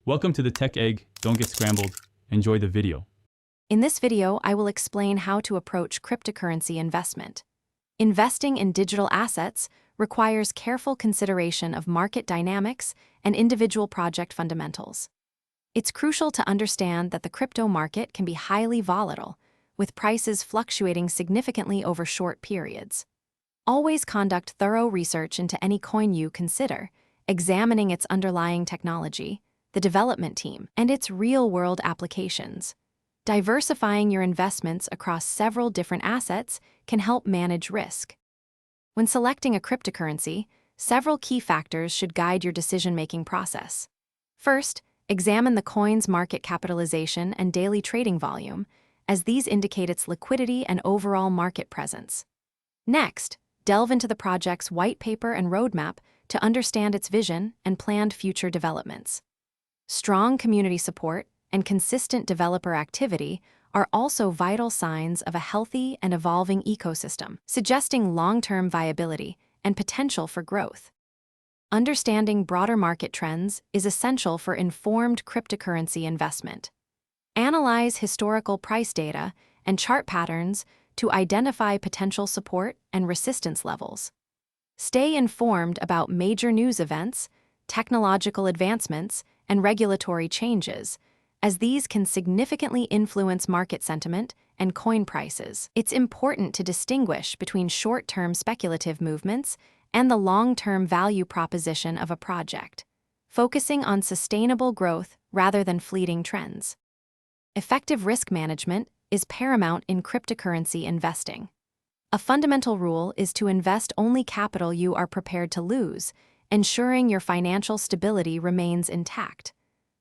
Welcome to the Tech Egg. Don't get scrambled. Enjoy the video. In this video, I will explain how to approach cryptocurrency investment. Investing in digital assets requires careful consideration of market dynamics and individual project fundamentals. It's crucial to understand that the crypto market can be highly volatile, with prices fluctuating significantly over short periods. Always conduct thorough research into any coin you consider, examining its underlying technology, the development team, and its real-world applications. Diversifying your investments across several different assets can help manage risk. When selecting a cryptocurrency, several key factors should guide your decision-making process. First, examine the coin's market capitalization and daily trading volume, as these indicate its liquidity and overall market presence. Next, delve into the project's white paper and roadmap to understand its vision and planned future developments. Strong community support and consistent developer activity are also vital signs of a healthy and evolving ecosystem, suggesting long-term viability and potential for growth. Understanding broader market trends is essential for informed cryptocurrency investment. Analyze historical price data and chart patterns to identify potential support and resistance levels. Stay informed about major news events, technological advancements, and regulatory changes, as these can significantly influence market sentiment and coin prices. It's important to distinguish between short-term speculative movements and the long-term value proposition of a project, focusing on sustainable growth rather than fleeting trends. Effective risk management is paramount in cryptocurrency investing. A fundamental rule is to invest only capital you are prepared to lose, ensuring your financial stability remains intact.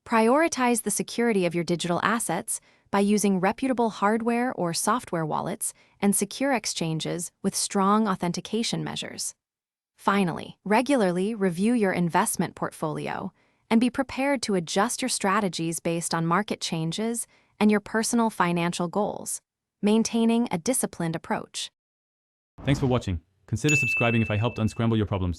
Prioritize the security of your digital assets by using reputable hardware or software wallets and secure exchanges with strong authentication measures. Finally, regularly review your investment portfolio and be prepared to adjust your strategies based on market changes and your personal financial goals, maintaining a disciplined approach. Thanks for watching. Consider subscribing if I helped unscramble your problems.